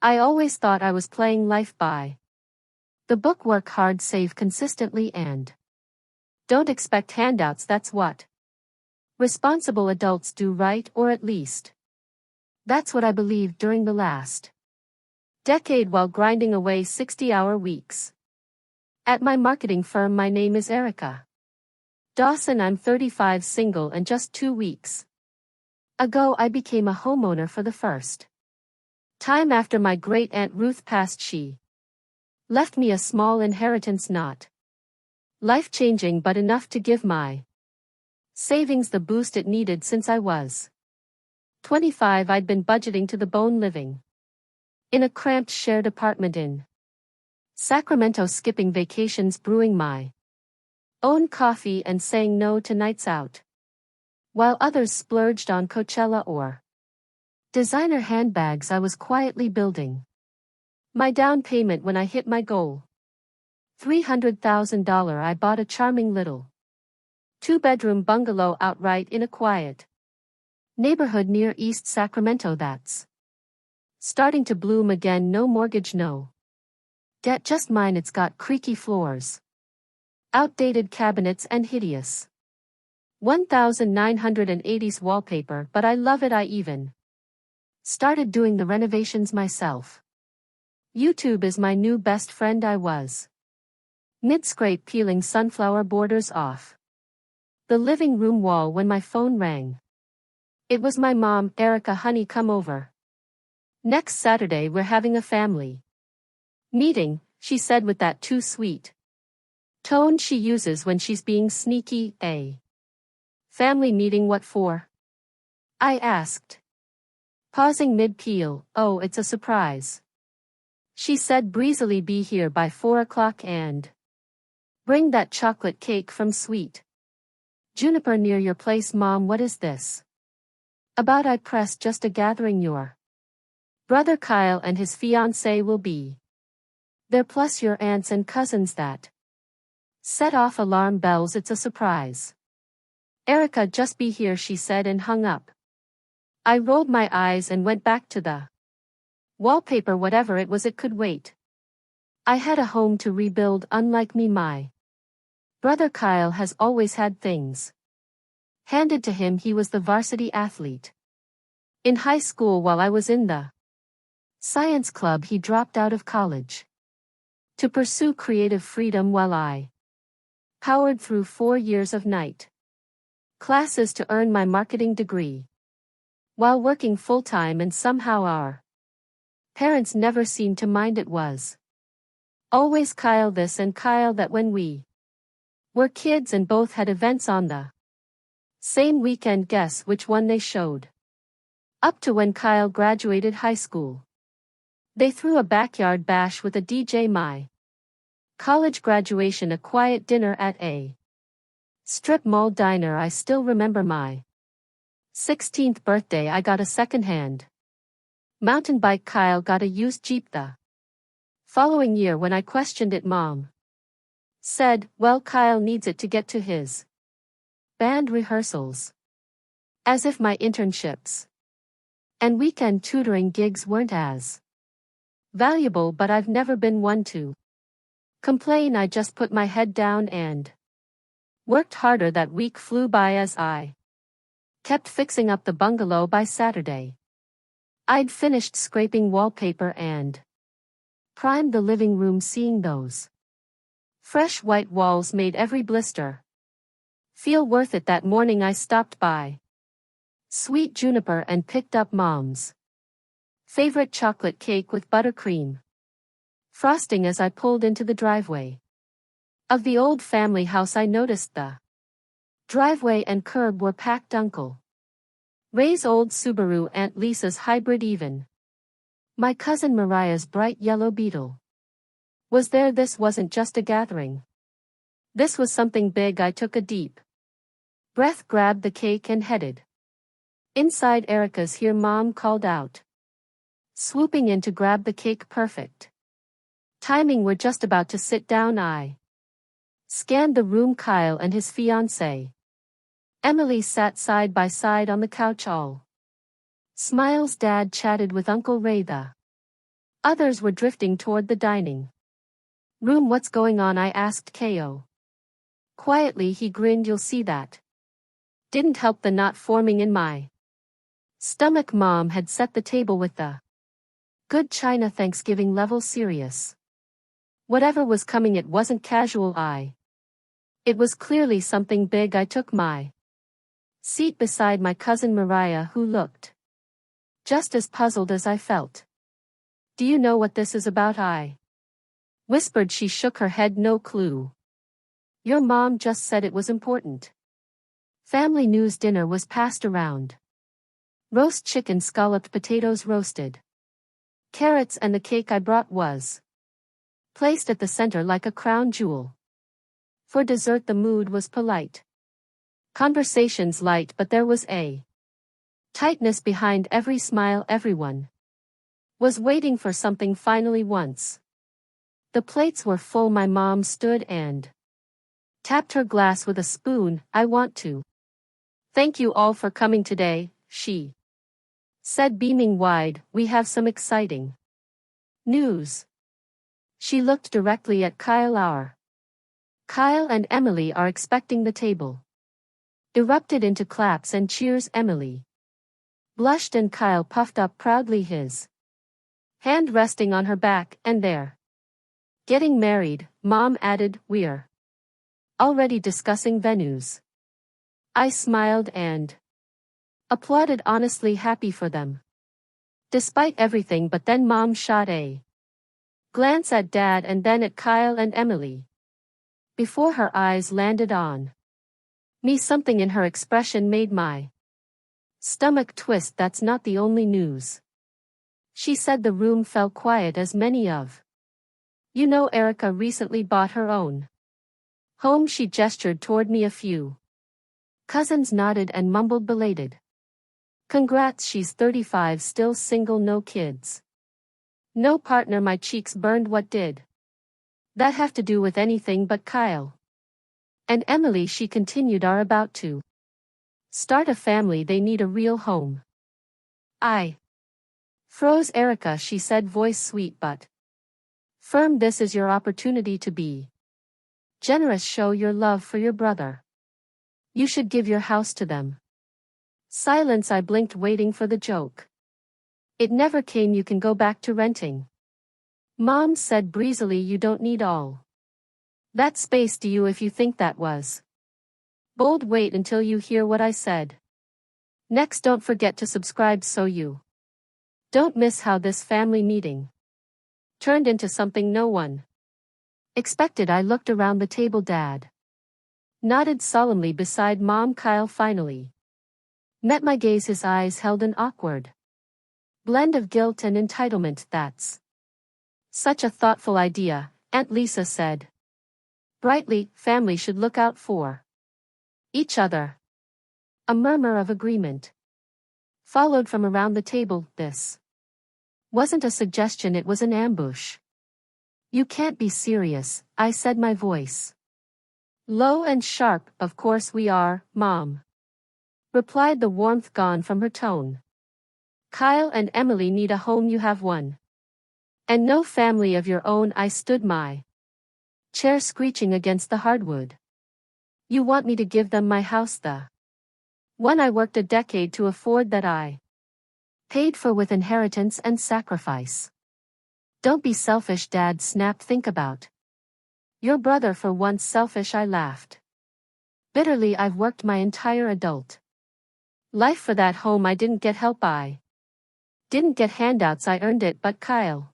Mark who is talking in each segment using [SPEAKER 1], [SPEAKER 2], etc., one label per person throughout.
[SPEAKER 1] I always thought I was playing life by the book, work hard, save consistently, and don't expect handouts. That's what responsible adults do, right? Or at least that's what I believed during the last decade while grinding away 60-hour weeks. At my marketing firm, my name is Erica Dawson. I'm 35, single, and just 2 weeks ago I became a homeowner for the first time after my great Aunt Ruth passed. She left me a small inheritance, not life-changing but enough to give my savings the boost it needed. Since I was 25, I'd been budgeting to the bone, living in a cramped shared apartment in Sacramento, skipping vacations, brewing my own coffee, and saying no to nights out, while others splurged on Coachella or designer handbags. I was quietly building my down payment when I hit my goal. $300,000. I bought a charming little 2-bedroom bungalow outright in a quiet neighborhood near East Sacramento that's starting to bloom again. No mortgage, no debt, just mine. It's got creaky floors, outdated cabinets, and hideous 1980s wallpaper, but I love it. I even started doing the renovations myself. YouTube is my new best friend. I was mid-scrape peeling sunflower borders off the living room wall when my phone rang. It was my mom. Erica, honey, come over next Saturday. We're having a family meeting, she said with that too sweet tone she uses when she's being sneaky. A family meeting? What for? I asked, pausing mid-peel. Oh, it's a surprise, she said breezily. Be here by 4 o'clock and bring that chocolate cake from Sweet Juniper near your place. Mom, what is this about? I pressed. Just a gathering. Your brother Kyle and his fiancée will be there, plus your aunts and cousins. That set off alarm bells. It's a surprise, Erica. Just be here, she said and hung up. I rolled my eyes and went back to the wallpaper. Whatever it was, it could wait. I had a home to rebuild. Unlike me, my brother Kyle has always had things handed to him. He was the varsity athlete in high school while I was in the science club. He dropped out of college to pursue creative freedom while I powered through 4 years of night classes to earn my marketing degree while working full-time, and somehow our parents never seemed to mind. It was always Kyle this and Kyle that when we were kids, and both had events on the same weekend. Guess which one they showed up to when Kyle graduated high school? They threw a backyard bash with a DJ. My college graduation, a quiet dinner at a strip mall diner. I still remember my 16th birthday. I got a second-hand mountain bike. Kyle got a used Jeep the following year. When I questioned it, Mom said, well, Kyle needs it to get to his band rehearsals. As if my internships and weekend tutoring gigs weren't as valuable. But I've never been one to complain. I just put my head down and worked harder. That week flew by as I kept fixing up the bungalow. By Saturday, I'd finished scraping wallpaper and primed the living room. Seeing those fresh white walls made every blister feel worth it. That morning I stopped by Sweet Juniper and picked up Mom's favorite chocolate cake with buttercream frosting. As I pulled into the driveway of the old family house, I noticed the driveway and curb were packed. Uncle Ray's old Subaru, Aunt Lisa's hybrid, even my cousin Mariah's bright yellow Beetle was there. This wasn't just a gathering. This was something big. I took a deep breath, grabbed the cake, and headed inside. Erica's here, Mom called out, swooping in to grab the cake. Perfect timing. We're just about to sit down. I scanned the room. Kyle and his fiancée Emily sat side by side on the couch, all smiles. Dad chatted with Uncle Ray. The Others were drifting toward the dining room. What's going on? I asked Ko. Quietly he grinned. You'll see that. Didn't help the knot forming in my stomach. Mom had set the table with the good china, Thanksgiving level serious. Whatever was coming, it wasn't casual. It was clearly something big. I took my seat beside my cousin Mariah, who looked just as puzzled as I felt. Do you know what this is about? I whispered. She shook her head. No clue. Your mom just said it was important. Family news. Dinner was passed around. Roast chicken, scalloped potatoes, roasted carrots, and the cake I brought was placed at the center like a crown jewel. For dessert the mood was polite. Conversations light, but there was a tightness behind every smile. Everyone was waiting for something. Finally, once the plates were full, my mom stood and tapped her glass with a spoon. I want to thank you all for coming today, she said, beaming wide. We have some exciting news. She looked directly at Kyle. Kyle and Emily are expecting. The table erupted into claps and cheers. Emily blushed and Kyle puffed up proudly, his hand resting on her back. And they're getting married, Mom added. We're already discussing venues. I smiled and applauded, honestly happy for them, despite everything. But then Mom shot a glance at Dad and then at Kyle and Emily before her eyes landed on me. Something in her expression made my stomach twist. That's not the only news, she said. The room fell quiet as many of you know, Erica recently bought her own home. She gestured toward me. A few cousins nodded and mumbled belated congrats. She's 35, still single, no kids, no partner. My cheeks burned. What did that have to do with anything? But Kyle and Emily, she continued, are about to start a family. They need a real home. I froze. Erica, she said, voice sweet but firm, this is your opportunity to be generous. Show your love for your brother. You should give your house to them. Silence. I blinked, waiting for the joke. It never came. You can go back to renting, Mom said breezily. You don't need all that space, do you? If you think that was bold, wait until you hear what I said next. Don't forget to subscribe so you don't miss how this family meeting turned into something no one expected. I looked around the table. Dad nodded solemnly beside Mom. Kyle finally met my gaze. His eyes held an awkward blend of guilt and entitlement. That's such a thoughtful idea, Aunt Lisa said brightly. Family should look out for each other. A murmur of agreement followed from around the table. This wasn't a suggestion, it was an ambush. You can't be serious, I said, my voice low and sharp. Of course we are, Mom replied, the warmth gone from her tone. Kyle and Emily need a home. You have one and no family of your own. I stood, my chair screeching against the hardwood. You want me to give them my house, the one I worked a decade to afford, that I paid for with inheritance and sacrifice? Don't be selfish, Dad snapped. Think about your brother for once. Selfish, I laughed bitterly. I've worked my entire adult life for that home. I didn't get help. I didn't get handouts. I earned it. But Kyle,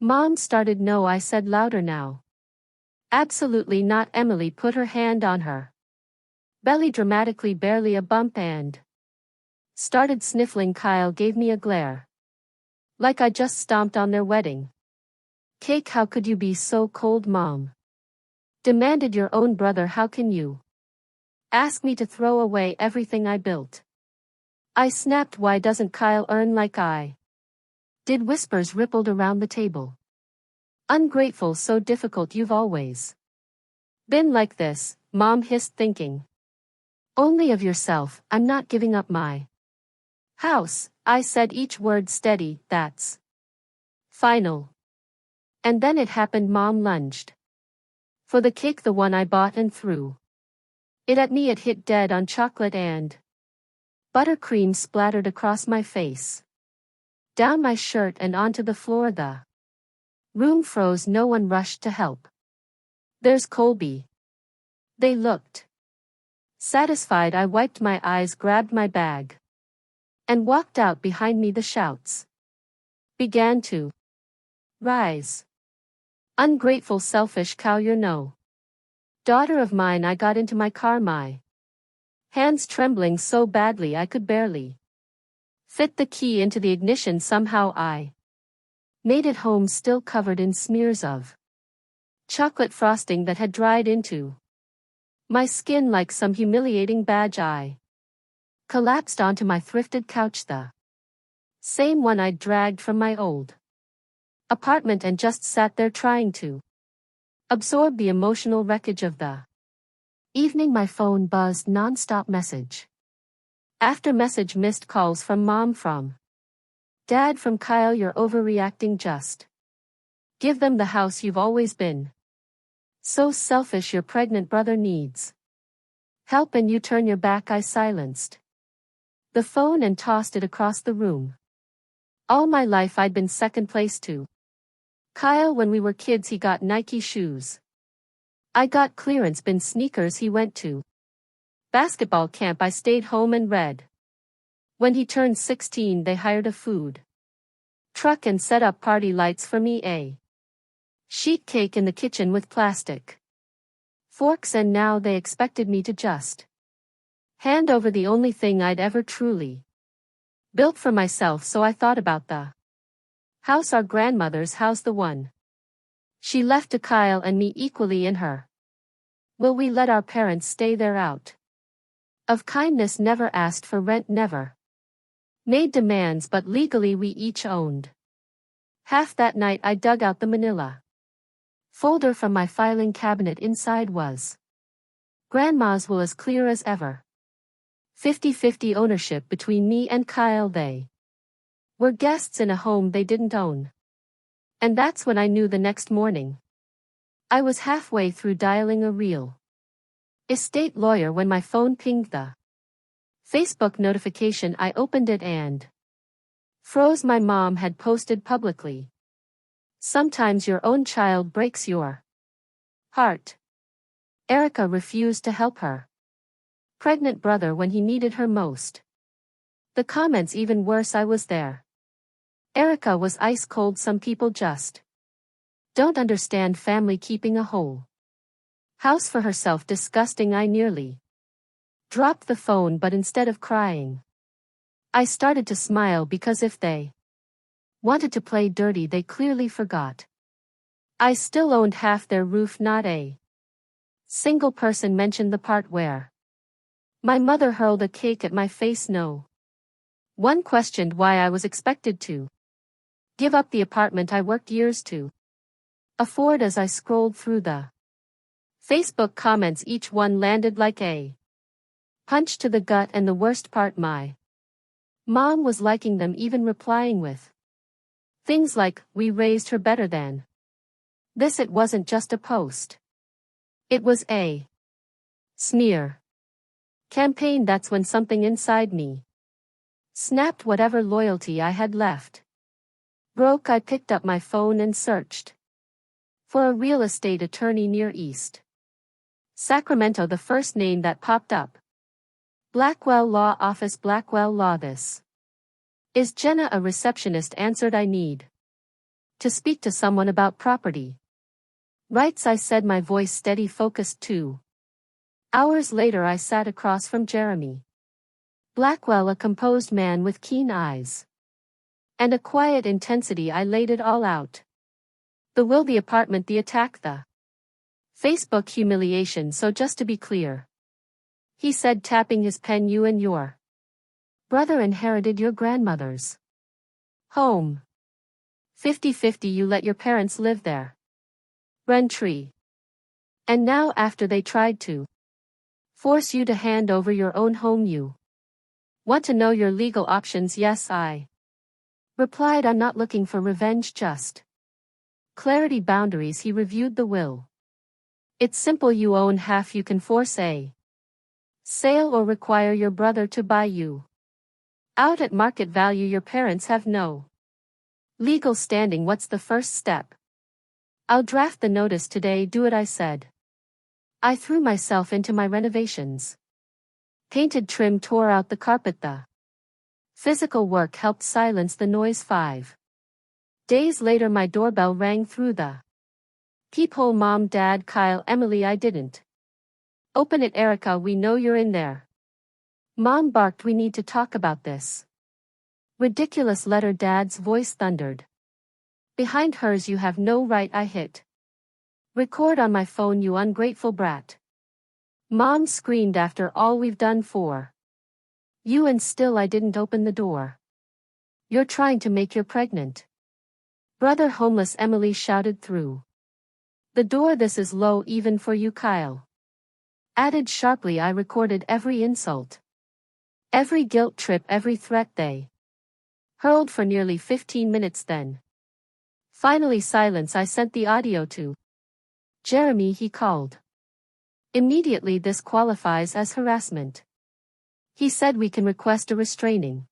[SPEAKER 1] Mom started. No, I said louder now. Absolutely not. Emily put her hand on her belly dramatically, barely a bump, and started sniffling. Kyle gave me a glare like I just stomped on their wedding cake. How could you be so cold, Mom demanded. Your own brother. How can you ask me to throw away everything I built? I snapped. Why doesn't Kyle earn like I did? Whispers rippled around the table. Ungrateful, so difficult. You've always been like this, Mom hissed, thinking only of yourself. I'm not giving up my house, I said, each word steady. That's Final. And then it happened. Mom lunged for the cake, the one I bought, and threw it at me. It hit dead on chocolate and buttercream splattered across my face, down my shirt and onto the floor. The room froze. No one rushed to help. There's Colby. They looked satisfied. I wiped my eyes, grabbed my bag, and walked out. Behind me the shouts began to rise. Ungrateful, selfish cow, you're no daughter of mine. I got into my car, my hands trembling so badly I could barely fit the key into the ignition. Somehow I made it home, still covered in smears of chocolate frosting that had dried into my skin like some humiliating badge. I collapsed onto my thrifted couch, the same one I'd dragged from my old apartment, and just sat there trying to absorb the emotional wreckage of the evening. My phone buzzed non-stop, message after message, missed calls from Mom, from Dad, from Kyle. You're overreacting, just give them the house. You've always been so selfish. Your pregnant brother needs help and you turn your back. I silenced the phone and tossed it across the room. All my life I'd been second place to Kyle. When we were kids he got Nike shoes, I got clearance bin sneakers. He went to basketball camp, I stayed home and read. When he turned 16 they hired a food truck and set up party lights for me, a sheet cake in the kitchen with plastic forks, and now they expected me to just hand over the only thing I'd ever truly built for myself. So I thought about the house, our grandmother's house, the one she left to Kyle and me equally in her. Will we let our parents stay there out of kindness? Never asked for rent, never made demands, but legally we each owned half. That night I dug out the manila folder from my filing cabinet. Inside was Grandma's will, as clear as ever. 50-50 ownership between me and Kyle. They were guests in a home they didn't own. And that's when I knew. The next morning I was halfway through dialing a real estate lawyer when my phone pinged the Facebook notification. I opened it and froze. My mom had posted publicly, "Sometimes your own child breaks your heart." Erica refused to help her pregnant brother when he needed her most. The comments even worse. I was there. Erica was ice cold. Some people just don't understand family keeping a whole house for herself. Disgusting. I nearly dropped the phone, but instead of crying, I started to smile, because if they wanted to play dirty they clearly forgot I still owned half their roof. Not a single person mentioned the part where my mother hurled a cake at my face. No one questioned why I was expected to give up the apartment I worked years to afford. As I scrolled through the Facebook comments, each one landed like a punch to the gut, and the worst part, my mom was liking them, even replying with things like, "We raised her better than this." It wasn't just a post. It was a smear campaign. That's when something inside me snapped. Whatever loyalty I had left broke. I picked up my phone and searched for a real estate attorney near East Sacramento. The first name that popped up: Blackwell Law Office. Blackwell Law. This is Jenna, a receptionist answered. "I need to speak to someone about property rights," I said, my voice steady, focused. 2 hours later I sat across from Jeremy Blackwell, a composed man with keen eyes and a quiet intensity. I laid it all out: the will, the apartment, the attack, the Facebook humiliation. "So just to be clear," he said, tapping his pen, "you and your brother inherited your grandmother's home 50-50. You let your parents live there rent-free. And now, after they tried to force you to hand over your own home, you want to know your legal options." "Yes, I Replied, I'm not looking for revenge, just clarity boundaries. He reviewed the will. It's simple, you own half, you can force a sale or require your brother to buy you out at market value. Your parents have no legal standing. What's the first step? I'll draft the notice today, do it, I said. I threw myself into my renovations. Painted, trim, tore out the carpet. The physical work helped silence the noise. 5 days later my doorbell rang through the peephole. Mom, Dad, Kyle, Emily. I didn't open it. Erica, we know you're in there. Mom barked, we need to talk about this ridiculous letter. Dad's voice thundered behind hers, you have no right. I hit record on my phone. You ungrateful brat. Mom screamed, after all we've done for you and still I didn't open the door. You're trying to make your pregnant brother homeless, Emily shouted through the door. This is low even for you, Kyle added sharply. I recorded every insult, every guilt trip, every threat they hurled for nearly 15 minutes. Then finally silence. I sent the audio to Jeremy. He called immediately. This qualifies as harassment. He said we can request a restraining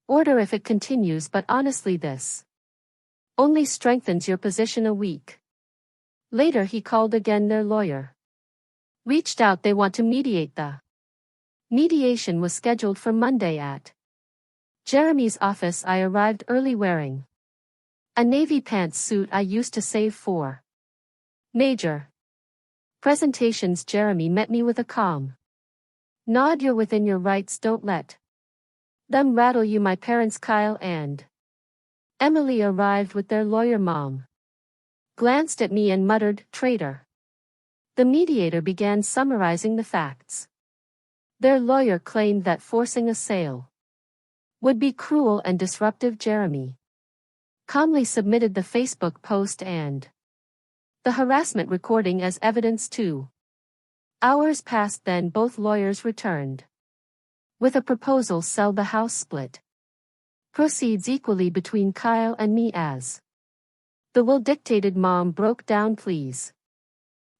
[SPEAKER 1] order if it continues, but honestly this only strengthens your position. A week later he called again. Their lawyer reached out. They want to mediate. The mediation was scheduled for Monday at Jeremy's office. I arrived early wearing a navy pantsuit I used to save for major presentations. Jeremy met me with a calm nod. You're within your rights, don't let them rattle you. My parents, Kyle and Emily, arrived with their lawyer. Mom glanced at me and muttered, traitor. The mediator began summarizing the facts. Their lawyer claimed that forcing a sale would be cruel and disruptive. Jeremy calmly submitted the Facebook post and the harassment recording as evidence. 2 hours passed, then both lawyers returned with a proposal: sell the house, split proceeds equally between Kyle and me as the will dictated. Mom broke down. Please,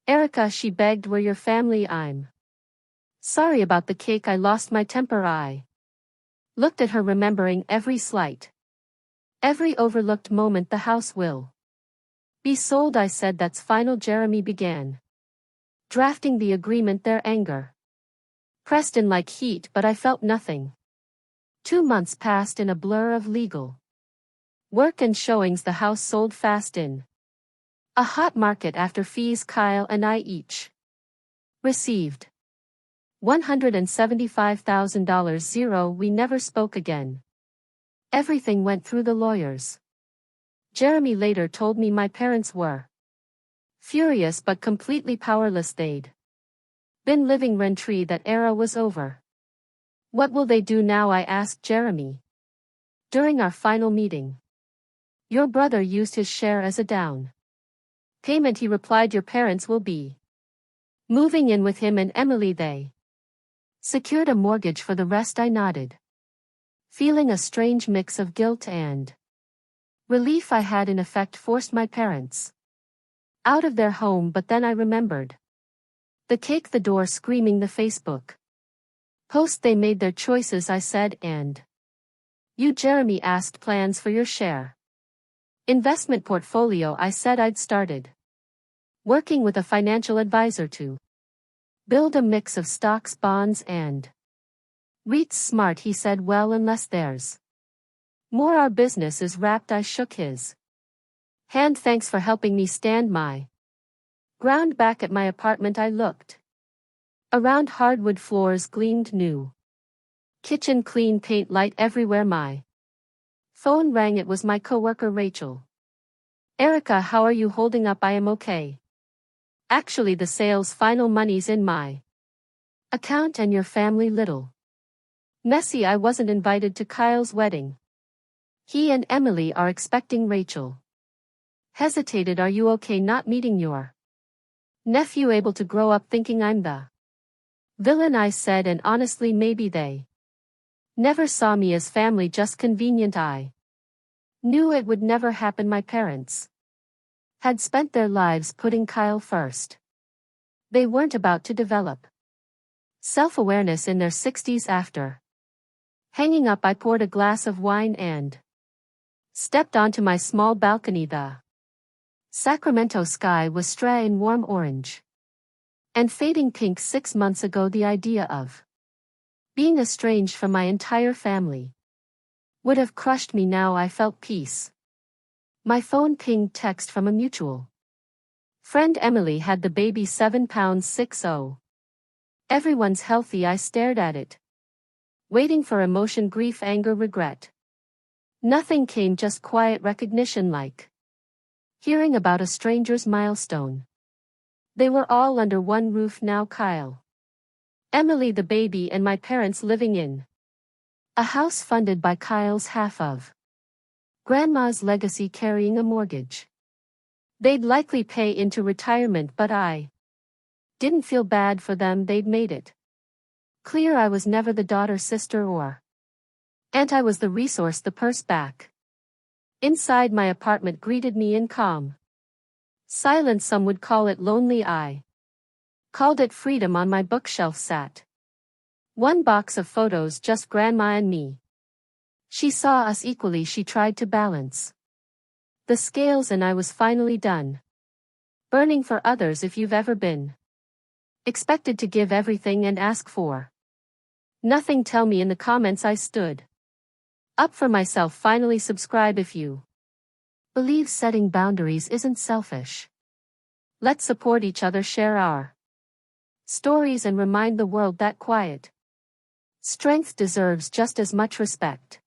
[SPEAKER 1] Erica, she begged, we're your family. I'm sorry about the cake. I lost my temper. I looked at her, remembering every slight, every overlooked moment. The house will be sold, I said. That's final. Jeremy began drafting the agreement. Their anger pressed in like heat, but I felt nothing. 2 months passed in a blur of legal work and showings. The house sold fast in a hot market. After fees, Kyle and I each received $175,000. We never spoke again. Everything went through the lawyers. Jeremy later told me my parents were furious but completely powerless. They'd been living rent-free. That era was over. What will they do now? I asked Jeremy during our final meeting. Your brother used his share as a down payment, he replied. Your parents will be moving in with him and Emily. They secured a mortgage for the rest. I nodded, feeling a strange mix of guilt and relief. I had in effect forced my parents out of their home, but then I remembered the cake, the door, screaming, the Facebook post. They made their choices, I said. And you? Jeremy asked. Plans for your share investment portfolio, I said. I'd started working with a financial advisor to build a mix of stocks, bonds, and REITs. Smart, he said. Well, unless there's more, our business is wrapped. I shook his hand. Thanks for helping me stand my ground. Back at my apartment, I looked around. Hardwood floors gleamed new. Kitchen clean, paint light everywhere. My phone rang. It was my coworker Rachel. Erica, how are you holding up? I am okay. Actually, the sale's final money's in my account and your family little messy. I wasn't invited to Kyle's wedding. He and Emily are expecting. Rachel hesitated. Are you okay not meeting your nephew? Able to grow up thinking I'm the villain, I said. And honestly, maybe they never saw me as family, just convenient. I Knew it would never happen. My parents had spent their lives putting Kyle first. They weren't about to develop self-awareness in their 60s. After hanging up, I poured a glass of wine and stepped onto my small balcony. The Sacramento sky was stray in warm orange and fading pink. 6 months ago, the idea of being estranged from my entire family would have crushed me. Now I felt peace. My phone pinged text from a mutual friend. Emily had the baby, 7 pounds 6-0. Everyone's healthy. I stared at it, waiting for emotion, grief, anger, regret. Nothing came, just quiet recognition, like hearing about a stranger's milestone. They were all under one roof now: Kyle, Emily, the baby, and my parents living in a house funded by Kyle's half of Grandma's legacy, carrying a mortgage they'd likely pay into retirement. But I didn't feel bad for them. They'd made it clear I was never the daughter, sister, or aunt. I was the resource, the purse. Back inside my apartment greeted me in calm silence. Some would call it lonely. I called it freedom. On my bookshelf sat one box of photos, just Grandma and me. She saw us equally. She tried to balance the scales, and I was finally done burning for others. If you've ever been expected to give everything and ask for nothing, tell me in the comments. I stood up for myself. Finally, subscribe if you believe setting boundaries isn't selfish. Let's support each other, share our stories, and remind the world that quiet strength deserves just as much respect.